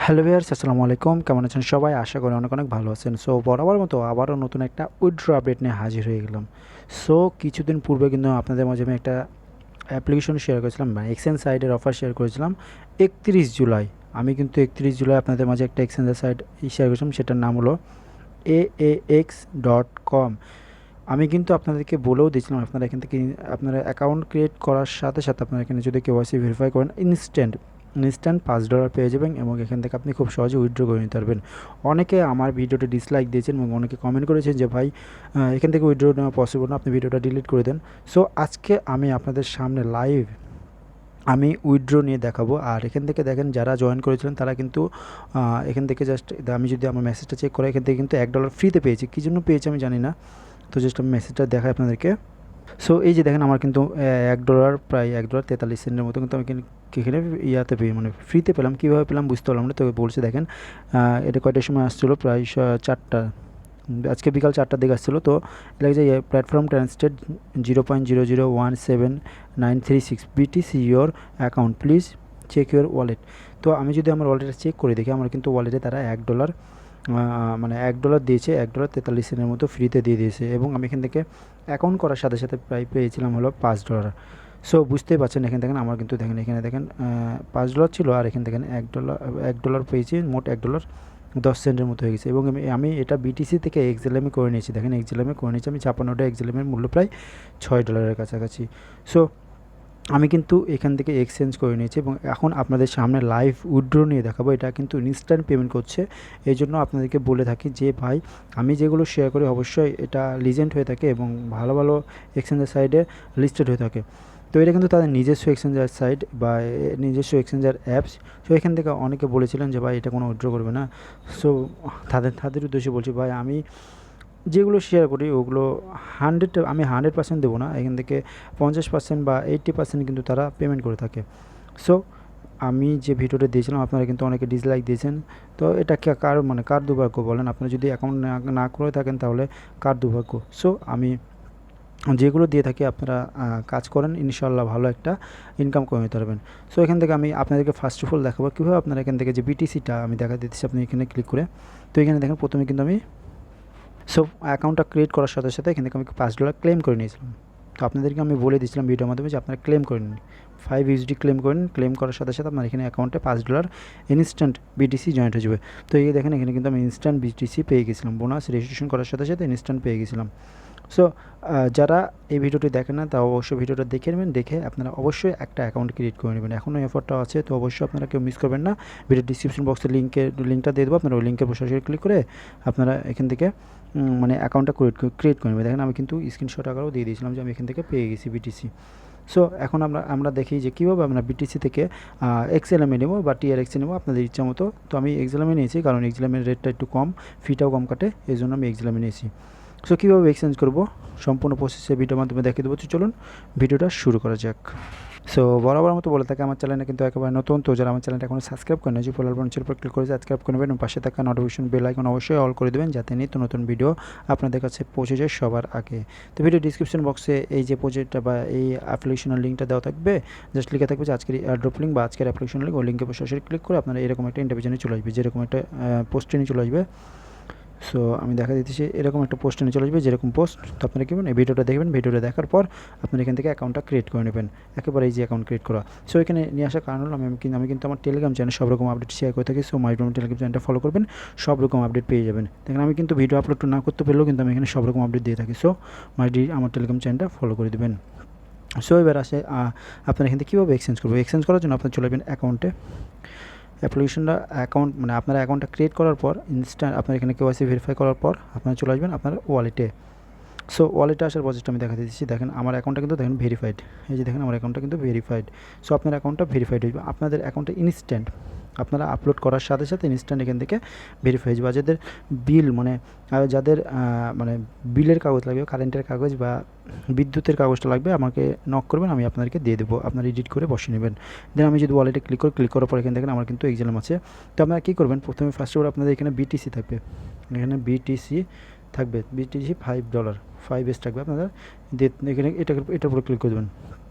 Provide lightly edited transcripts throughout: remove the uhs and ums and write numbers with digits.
Hello viewers, আসসালামু আলাইকুম। কেমন আছেন সবাই? আশা করি অনেক অনেক ভালো আছেন। সো বরাবর মতো আবারও নতুন একটা উইথড্র আপডেট নিয়ে হাজির হয়ে গেলাম। সো কিছুদিন পূর্বে কিন্তু আপনাদের মাঝে আমি একটা অ্যাপ্লিকেশন শেয়ার করেছিলাম, মানে এক্সচেঞ্জ সাইটের অফার শেয়ার করেছিলাম 31 জুলাই। আমি কিন্তু 31 জুলাই আপনাদের মাঝে একটা এক্সচেঞ্জের সাইট শেয়ার করেছিলাম, সেটার নাম হলো AAX.com। আমি কিন্তু আপনাদেরকে বলেও দিয়েছিলাম, আপনারা এখান থেকে আপনারা অ্যাকাউন্ট ক্রিয়েট করার সাথে সাথে আপনারা এখানে যদি কেওয়াইসি ভেরিফাই করেন ইনস্ট্যান্ট $5 পেয়ে যাবেন এবং এখান থেকে আপনি খুব সহজে উইথড্র করে নিতে পারবেন। অনেকে আমার ভিডিওটা ডিসলাইক দিয়েছেন এবং অনেকে কমেন্ট করেছেন যে ভাই এখান থেকে উইথড্র নেওয়া পসিবল না, আপনি ভিডিওটা ডিলিট করে দেন। সো আজকে আমি আপনাদের সামনে লাইভ আমি উইথড্র নিয়ে দেখাবো। আর এখান থেকে দেখেন যারা জয়েন করেছিলেন তারা কিন্তু এখান থেকে জাস্ট আমি যদি আমার মেসেজটা চেক করি, এখান থেকে কিন্তু $1 ফ্রিতে পেয়েছি। কী জন্য পেয়েছি আমি জানি না, তো জাস্ট আমি মেসেজটা দেখাই আপনাদেরকে। সো এই যে দেখেন আমার কিন্তু $1 প্রায় $1.43 মতো কিন্তু আমি এখানে ইয়াতে পেয়ে মানে ফ্রিতে পেলাম। কীভাবে পেলাম বুঝতে পারলাম না, তো বলছে দেখেন এটা কয়টার সময় আসছিলো, প্রায় 4টা, আজকে বিকাল 4টার দিকে আসছিলো। তো এটা যে platform transacted 0.0017936 BTC your account, please check your wallet. তো আমি যদি আমার ওয়ালেটটা চেক করে দেখি, আমার কিন্তু ওয়ালেটে তারা $1 মানে $1 দিয়েছে, $1.43 মতো ফ্রিতে দিয়ে দিয়েছে এবং আমি এখান থেকে অ্যাকাউন্ট করার সাথে সাথে প্রায় পেয়েছিলাম হলো $5। সো বুঝতেই পারছেন, এখানে দেখেন আমার কিন্তু দেখেন এখানে দেখেন $5 ছিল, আর এখানে দেখেন $1 পেয়েছি, মোট $1.10 মতো হয়ে গেছে। এবং আমি এটা বিটিসি থেকে এক্সেলেমে করে নিয়েছি, দেখেন এক্সেলেমে করে নিয়েছি আমি 56টা এক্সেলেমের মূল্য প্রায় $6 কাছাকাছি। সো আমি কিন্তু এখান থেকে এক্সচেঞ্জ করে নিয়েছি এবং এখন আপনাদের সামনে লাইভ উইথড্র নিয়ে দেখাবো। এটা কিন্তু ইনস্ট্যান্ট পেমেন্ট করছে, এই জন্য আপনাদেরকে বলে থাকি যে ভাই আমি যেগুলো শেয়ার করি অবশ্যই এটা লিজেন্ড হয়ে থাকে এবং ভালো ভালো এক্সচেঞ্জের সাইডে লিস্টেড হয়ে থাকে। তো এটা কিন্তু তাদের নিজস্ব এক্সচেঞ্জার সাইট বা নিজস্ব এক্সচেঞ্জার অ্যাপস। সো এখান থেকে অনেকে বলেছিলেন যে ভাই এটা কোনো উইথড্র করবে না। সো তাদের উদ্দেশ্যে বলছি ভাই, আমি যেগুলো শেয়ার করি ওগুলো আমি 100% দেবো না, এখান থেকে 50% বা 80% কিন্তু তারা পেমেন্ট করে থাকে। সো আমি যে ভিডিওটা দিয়েছিলাম আপনারা কিন্তু অনেকে ডিসলাইক দিয়েছেন, তো এটা কার দুর্ভাগ্য বলেন? আপনারা যদি অ্যাকাউন্ট না করে থাকেন তাহলে কার দুর্ভাগ্য? সো আমি যেগুলো দিয়ে থাকি আপনারা কাজ করেন, ইনশাল্লাহ ভালো একটা ইনকাম করে নিতে পারবেন। সো এখান থেকে আমি আপনাদেরকে ফার্স্ট অফ অল দেখাবো কীভাবে আপনারা এখান থেকে যে বিটিসিটা আমি দেখা দিচ্ছি, আপনি এখানে ক্লিক করে। তো এখানে দেখেন প্রথমে কিন্তু আমি সো অ্যাকাউন্টটা ক্রিয়েট করার সাথে সাথে এখান থেকে আমি $5 ক্লেম করে নিয়েছিলাম। তো আপনাদেরকে আমি বলে দিয়েছিলাম ভিডিওর মাধ্যমে যে আপনারা ক্লেম করে নিন, 5 USD ক্লেম করেন। ক্লেম করার সাথে সাথে আপনার এখানে অ্যাকাউন্টে $5 ইনস্ট্যান্ট বিটিসি জয়েন্ট হয়ে যাবে। তো এই দেখেন এখানে কিন্তু আমি ইনস্ট্যান্ট বিটিসি পেয়ে গেছিলাম, বোনাস রেজিস্ট্রেশন করার সাথে সাথে ইনস্ট্যান্ট পেয়ে গেছিলাম। সো যারা এই ভিডিওটি দেখেন না তা অবশ্যই ভিডিওটা দেখে নেবেন, দেখে আপনারা অবশ্যই একটা অ্যাকাউন্ট ক্রিয়েট করে নেবেন। এখনও অফারটা আছে, তো অবশ্যই আপনারা কেউ মিস করবেন না। ভিডিও ডিসক্রিপশন বক্সে লিঙ্কটা দিয়ে দেবো, আপনারা ওই লিঙ্কের উপর সরাসরি ক্লিক করে আপনারা এখান থেকে মানে অ্যাকাউন্টটা ক্রিয়েট করে নেবেন। দেখেন আমি কিন্তু স্ক্রিনশট আকারেও দিয়ে দিয়েছিলাম যে আমি এখান থেকে পেয়ে গেছি বিটিসি। সো এখন আমরা দেখি যে কীভাবে আমরা বিটিসি থেকে এক্সএলএমে নেবো বা টিআরএক্সে নেবো, আপনাদের ইচ্ছা মতো। তো আমি এক্সএলএমে নিয়েছি, কারণ এক্সএলএমের রেটটা একটু কম, ফিটাও কম কাটে, এই জন্য আমি এক্সএলএমে নিয়েছি। সো কীভাবে এক্সচেঞ্জ করবো সম্পূর্ণ প্রসেসে ভিডিওর মাধ্যমে দেখিয়ে দেবো। চলুন ভিডিওটা শুরু করা যাক। সো বরাবর মতো বলে থাকে, আমার চ্যানেলটা কিন্তু একেবারে নতুন, তো যারা আমার চ্যানেলটা এখনো সাবস্ক্রাইব করেন যে ফলো বাটনের উপর ক্লিক করে সাবস্ক্রাইব করে নেবেন এবং পাশে থাকা নোটিফিকেশন বেল আইকন অবশ্যই অল করে দেবেন, যাতে নিত্য নতুন ভিডিও আপনাদের কাছে পৌঁছে যায় সবার আগে। তো ভিডিও ডিসক্রিপশন বক্সে এই যে প্রজেক্টটা বা এই অ্যাপ্লিকেশনের লিঙ্কটা দেওয়া থাকবে, জাস্ট লিখে থাকবে যে আজকের এয়ারড্রপ লিঙ্ক বা আজকের অ্যাপ্লিকেশন লিঙ্ক, ওই লিঙ্কের উপর সরাসরি ক্লিক করে আপনারা এরকম একটা ইন্টারভিউ চলে আসবে, যেরকম একটা পোস্টে নিয়ে চলে আসবে। সো আমি দেখা দিতেছি এরকম একটা পোস্টে নিয়ে চলে আসবে, যেরকম পোস্ট। তো আপনারা কী করবেন, এই ভিডিওটা দেখবেন, ভিডিওটা দেখার পর আপনারা এখান থেকে অ্যাকাউন্টটা ক্রিয়েট করে নেবেন, একেবারে এই যে অ্যাকাউন্ট ক্রিয়েট করা। সো এখানে নিয়ে আসার কারণ হলো আমি কিন্তু আমার টেলিগ্রাম চ্যানেল সব রকম আপডেট শেয়ার করে থাকি। সো মাইড্রোম টেলিগ্রাম চ্যানেলটা ফলো করবেন, সব রকম আপডেট পেয়ে যাবেন। দেখেন আমি কিন্তু ভিডিও আপলোড না করতে পারলেও কিন্তু আমি এখানে সব রকম আপডেট দিয়ে থাকি। সো আমার টেলিগ্রাম চ্যানেলটা ফলো করে দেবেন। সো এবার আসে আপনারা এখান থেকে কীভাবে এক্সচেঞ্জ করবো। এক্সচেঞ্জ করার জন্য আপনারা চলে যাবেন অ্যাকাউন্টে। অ্যাপ্লিকেশনটা মানে আপনার অ্যাকাউন্টটা ক্রিয়েট করার পর ইনস্ট্যান্ট আপনার এখানে কেওয়াইসি ভেরিফাই করার পর আপনারা চলে আসবেন আপনার ওয়ালেটে। সো ওয়ালেটে আসার প্রসেসটা আমি দেখা দিচ্ছি। দেখেন আমার অ্যাকাউন্টটা কিন্তু দেখেন ভেরিফাইড, এই যে দেখেন আমার অ্যাকাউন্টটা কিন্তু ভেরিফাইড। সো আপনার অ্যাকাউন্টটা ভেরিফাইড হয়ে যাবে, আপনাদের অ্যাকাউন্টে ইনস্ট্যান্ট আপনারা আপলোড করার সাথে সাথে ইনস্ট্যান্ট এখান থেকে ভেরিফাই হয়ে যাবে। যাদের বিল যাদের মানে বিলের কাগজ লাগবে, কারেন্টের কাগজ বা বিদ্যুতের কাগজটা লাগবে, আমাকে নক করবেন, আমি আপনাদেরকে দিয়ে দেবো, আপনারা এডিট করে বসিয়ে নেবেন। দেন আমি যদি ওয়ালেটে ক্লিক করার পর এখানে দেখেন আমার কিন্তু এক্সএলএম আছে। তো আপনারা কী করবেন, প্রথমে ফার্স্ট অফ অল আপনাদের এখানে বিটিসি থাকবে, এখানে বিটিসি থাকবে, বিটিসি $5 5S থাকবে আপনাদের। এখানে এটার উপরে ক্লিক করে দেবেন।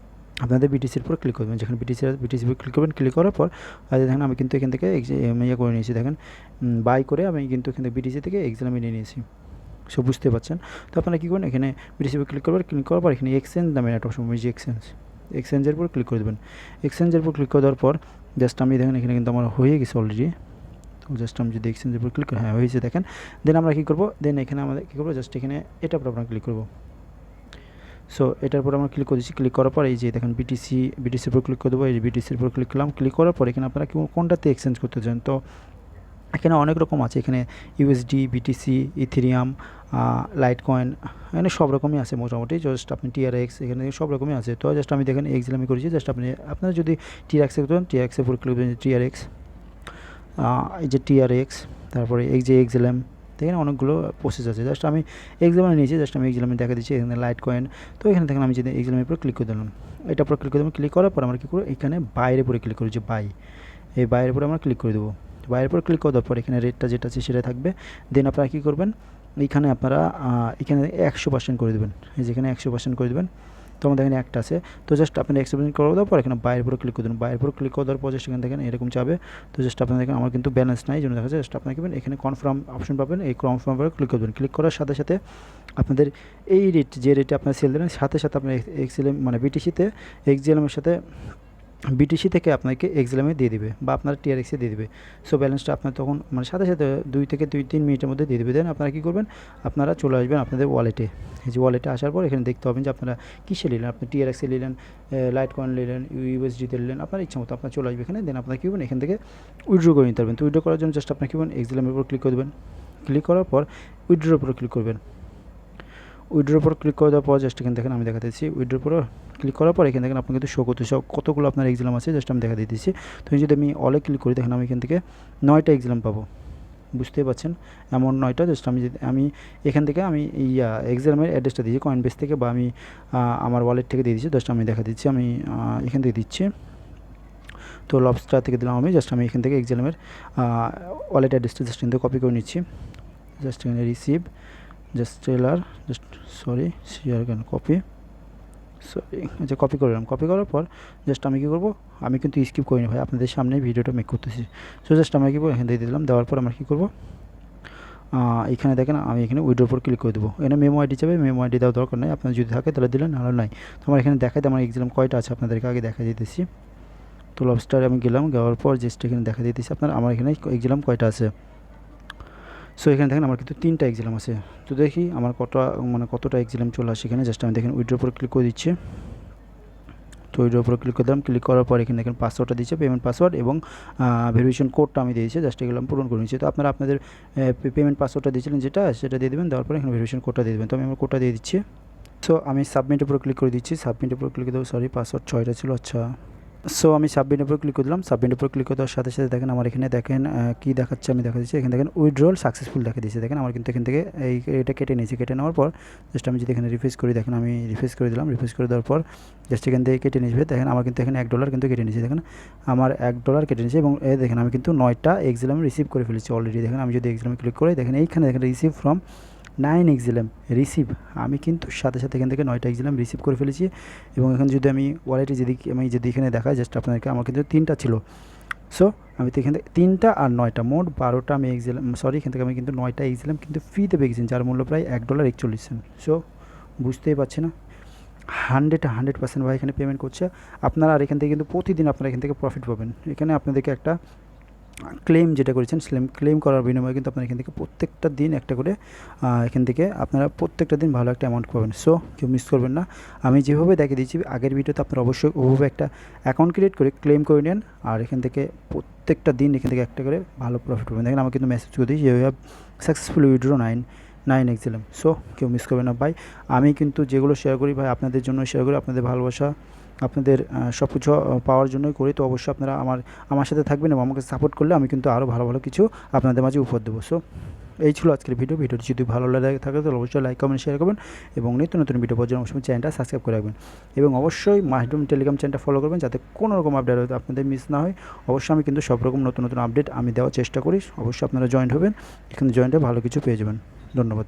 আপনাদের বিটিসির উপর ক্লিক করবেন, যেখানে বিটিসির উপর ক্লিক করবেন, ক্লিক করার পর দেখেন আমি কিন্তু এখান থেকে ইয়ে করে নিয়েছি, দেখেন বাই করে আমি কিন্তু এখান থেকে বিটিসি থেকে এক্সেলে নিয়ে নিয়েছি। সো বুঝতে পারছেন। তো আপনারা কী করবেন, এখানে বিটিসির উপর ক্লিক করবেন, ক্লিক করার পর এখানে এক্সচেঞ্জ নামের একটা অপশন যে এক্সচেঞ্জের উপর ক্লিক করে দেবেন। এক্সচেঞ্জের উপর ক্লিক করে দেওয়ার পর জাস্ট আমি দেখেন এখানে কিন্তু আমার হয়ে গেছে অলরেডি। তো জাস্ট আমি যদি এক্সচেঞ্জের উপর ক্লিক করি, হ্যাঁ হয়েছে দেখেন। দেন আমরা কী করবো, দেন এখানে আমাদের কী করবো, জাস্ট এখানে এটার উপর আমরা ক্লিক করবো। সো এটার উপর আমরা ক্লিক করেছি, ক্লিক করার পর এই যে দেখেন বিটিসির উপর ক্লিক করে দেবো, এই যে বিটিসির উপর ক্লিক করলাম। ক্লিক করার পর এখানে আপনারা কোনটাতে এক্সচেঞ্জ করতে চান, তো এখানে অনেক রকম আছে, এখানে USD, BTC, Ethereum, light coin, এখানে সব রকমই আছে মোটামুটি। জাস্ট আপনি টিআরএক্স, এখানে সব রকমই আছে। তো জাস্ট আমি দেখেন এক্সেলে করেছি, জাস্ট আপনারা যদি টিআরএক্সে করতেন, টিআরএক্সের উপর ক্লিক করবেন, টিআরএক্স, এই যে টিআরএক্স, তারপরে এই যে এক্সেলেম, দেখেন অনেকগুলো প্রসেস আছে। জাস্ট আমি এক্সেলে নিয়েছি, জাস্ট আমি এক্সেলে দেখা দিচ্ছি, এখানে লাইট কয়েন। তো এখানে দেখেন আমি যদি এক্সেলের উপর ক্লিক করে দিলাম, এটার উপর ক্লিক করে দেবো। ক্লিক করার পর আমরা কী করবো, এখানে বাইরের উপরে ক্লিক করি, যে বাই, এই বাইরের উপরে আমরা ক্লিক করে দেবো। বাইরের উপর ক্লিক করার পর এখানে রেটটা যেটা আছে সেটা থাকবে। দেন আপনারা কী করবেন, এইখানে আপনারা এখানে 100% করে দেবেন, এই যেখানে 100% করে দেবেন। তো আমাদের এখানে একটা আছে, তো জাস্ট আপনারা 100% করে দেওয়ার পর এখানে বাইরের উপরে ক্লিক করে দেবেন। বাইরের উপরে ক্লিক করে দেওয়ার পর জাস্ট এখানে দেখেন এরকম যাবে। তো জাস্ট আপনারা দেখেন আমার কিন্তু ব্যালেন্স নাই, জন্য দেখা যায় জাস্ট আপনারা করবেন এখানে কনফার্ম অপশন পাবেন, এই কনফার্ম উপরে ক্লিক করবেন। ক্লিক করার সাথে সাথে আপনাদের এই রেট, যে রেটে আপনারা সেল দেবেন, সাথে সাথে আপনার এক্সেলেম মানে বিটিসিতে এক্সেলেমের সাথে বিটিসি থেকে আপনাকে এক্সেলেমে দিয়ে দিবে, বা আপনার টিআরএক্সে দিয়ে দিবে। সো ব্যালেন্সটা আপনার তখন মানে সাথে সাথে 2 থেকে 3 মিনিটের মধ্যে দিয়ে দেবে। দেন আপনারা কী করবেন, আপনারা চলে আসবেন আপনাদের ওয়ালেটে। এই যে ওয়ালেটে আসার পর এখানে দেখতে পাবেন যে আপনারা কিসে নিলেন, আপনি টিআরএক্সে নিলেন, লাইট কয়েন নিলেন, ইউএসডিতে নিলেন, আপনার ইচ্ছা মতো আপনার চলে আসবে এখানে। দেন আপনারা কী করবেন, এখান থেকে উইথড্র করে নিতে পারবেন। তো উইথড্র করার জন্য জাস্ট আপনার কী করবেন, এক্সেলেমের উপর ক্লিক করে দেবেন। ক্লিক করার পর উইথড্রোর উপর ক্লিক করবেন। উইথড্রোর উপর ক্লিক করে দেওয়ার পর জাস্ট এখানে দেখেন আমি দেখা দিচ্ছি, উইথড্রোর উপর ক্লিক করার পর এখানে দেখেন আপনার কিন্তু শো করতে কতগুলো আপনার এক্সেলাম আছে, জাস্ট আমি দেখা দিতেছি। তো যদি আমি অলে ক্লিক করি, দেখেন আমি এখান থেকে 9টা এক্সেলাম পাবো, বুঝতেই পারছেন, এমন 9টা। জাস্ট আমি এখান থেকে আমি এক্সেলামের অ্যাড্রেসটা দিয়েছি কয়েনবেস থেকে, বা আমি আমার ওয়ালেট থেকে দিয়ে দিচ্ছি। জাস্ট আমি দেখা দিচ্ছি, আমি এখান থেকে দিচ্ছি। তো লবস্টার থেকে দিলাম আমি, জাস্ট আমি এখান থেকে এক্সেলামের ওয়ালেট অ্যাড্রেসটা জাস্ট কিন্তু কপি করে নিচ্ছি। জাস্ট এখানে receive, just trailer, just sorry share কেন কপি, সরি আচ্ছা কপি করলাম। কপি করার পর জাস্ট আমি কী করবো, আমি কিন্তু স্কিপ করিনি ভাই, আপনাদের সামনে ভিডিওটা মেক করতেছি। সো জাস্ট আমরা কী করবো, এখানে দিয়ে দিলাম। দেওয়ার পর আমরা কী করবো, এখানে দেখেন আমি এখানে উইড্রোর উপর ক্লিক করে দেবো। এখানে মেমো আইডি চাবে, মেমো আইডি দেওয়ার দরকার নেই, আপনার যদি থাকে তাহলে দিলেন, নাহলে নাই। তো আমার এখানে দেখাই আমার এক্সাম কয়টা আছে আপনাদেরকে আগে দেখা দিতেছি। তো লবস্টার আমি গেলাম, যাওয়ার পর জাস্ট এখানে দেখা দিতেছি আপনার আমার এখানে এক্সাম কয়টা আছে। সো এখানে দেখেন আমার কিন্তু 3টা এক্সেলাম আছে। তো দেখি আমার কতটা এক্সেলাম চলে আসে এখানে। জাস্ট আমি দেখেন উইথড্র উপর ক্লিক করে দিচ্ছি। তো উইথড্র উপর ক্লিক করে দিলাম। ক্লিক করার পর এখানে দেখেন পাসওয়ার্ডটা দিচ্ছে, পেমেন্ট পাসওয়ার্ড এবং ভেরিফিকেশন কোডটা আমি দিয়েছি, জাস্ট এগুলো আমি পূরণ করে নিচ্ছি। তো আপনারা আপনাদের পেমেন্ট পাসওয়ার্ডটা দিয়েছিলেন যেটা, সেটা দিয়ে দেবেন। দেওয়ার পর এখানে ভেরিফিকেশন কোডটা দিয়ে দেবেন। তো আমি আমার কোডটা দিয়ে দিচ্ছি। সো আমি সাবমিটের উপর ক্লিক করে দিচ্ছি। সাবমিটের উপর ক্লিক করে দেবো, সরি পাসওয়ার্ড 6টা ছিল, আচ্ছা। সো আমি সাবমিটের উপর ক্লিক করে দিলাম। সাবমিটের উপর ক্লিক করে দেওয়ার সাথে সাথে দেখেন আমার এখানে দেখেন কী দেখাচ্ছে, আমি দেখা দিচ্ছি এখানে দেখেন উইথড্রল সাকসেসফুল দেখা দিচ্ছে। দেখেন আমার কিন্তু এখান থেকে এটা কেটে নিয়েছি। কেটে নেওয়ার পর জাস্ট আমি যদি এখানে রিফ্রেশ করি, দেখেন আমি রিফ্রেশ করে দিলাম। রিফ্রেশ করে দেওয়ার পর জাস্ট এখান থেকে কেটে নিয়েছে। দেখেন আমার কিন্তু এখানে $1 কিন্তু কেটে নিয়েছে। দেখেন আমার $1 কেটে নিয়েছে, এবং দেখেন আমি কিন্তু 9টা এক্সেলাম রিসিভ করে ফেলেছি অলরেডি। দেখেন আমি যদি এক্সেলামে ক্লিক করি, দেখেন এইখানে দেখেন রিসিভ ফ্রম 9 এক্সেলাম রিসিভ, আমি কিন্তু সাথে সাথে এখান থেকে 9টা এক্সেলাম রিসিভ করে ফেলেছি। এবং এখন যদি আমি ওয়ালেটে যদি এখানে দেখাই, জাস্ট আপনাদেরকে আমার কিন্তু 3টা ছিল। সো আমি তো এখান থেকে 3টা আর 9টা মোট 12টা আমি এক্সেলাম, সরি এখান থেকে আমি কিন্তু 9টা এক্সেলাম কিন্তু ফ্রিতে পেয়ে গেছি, যার মূল্য প্রায় $1.41। সো বুঝতেই পারছি না, 100% ভাই এখানে পেমেন্ট করছে আপনারা। আর এখান থেকে কিন্তু প্রতিদিন আপনারা এখান থেকে প্রফিট পাবেন। এখানে আপনাদেরকে একটা ক্লেম যেটা করেছেন, ক্লেম করার বিনিময়ে কিন্তু আপনারা এখান থেকে প্রত্যেকটা দিন একটা করে এখান থেকে আপনারা প্রত্যেকটা দিন ভালো একটা অ্যামাউন্ট পাবেন। সো কেউ মিস করবেন না। আমি যেভাবে দেখিয়ে দিচ্ছি আগের ভিডিওতে, আপনারা অবশ্যই ওভাবে একটা অ্যাকাউন্ট ক্রিয়েট করে ক্লেম করে নেন, আর এখান থেকে প্রত্যেকটা দিন এখান থেকে একটা করে ভালো প্রফিট পাবেন। দেখেন আমি কিন্তু মেসেজ করে দিই, ইউ হ্যাভ সাকসেসফুলি উইথড্র 9 এক্সেলাম। সো কেউ মিস করবেন না ভাই। আমি কিন্তু যেগুলো শেয়ার করি ভাই আপনাদের জন্য শেয়ার করি, আপনাদের ভালোবাসা, আপনাদের সব কিছু পাওয়ার জন্যই করি। তো অবশ্যই আপনারা আমার সাথে থাকবেন এবং আমাকে সাপোর্ট করলে আমি কিন্তু আরও ভালো ভালো কিছু আপনাদের মাঝে উপহার দেবো। সো এই ছিল আজকের ভিডিওটি যদি ভালো লাগে থাকে তাহলে অবশ্যই লাইক কমেন্ট শেয়ার করবেন, এবং নিত্য নতুন ভিডিও পাওয়ার জন্য অবশ্যই চ্যানেলটা সাবস্ক্রাইব করে রাখবেন, এবং অবশ্যই মাইথেরুম টেলিগ্রাম চ্যানেলটা ফলো করবেন, যাতে কোনো রকম আপডেট হয়তো আপনাদের মিস না হয়। অবশ্যই আমি কিন্তু সব রকম নতুন নতুন আপডেট আমি দেওয়ার চেষ্টা করি। অবশ্যই আপনারা জয়েন্ট হবেন, এখানে জয়েন্টে ভালো কিছু পেয়ে যাবেন। ধন্যবাদ।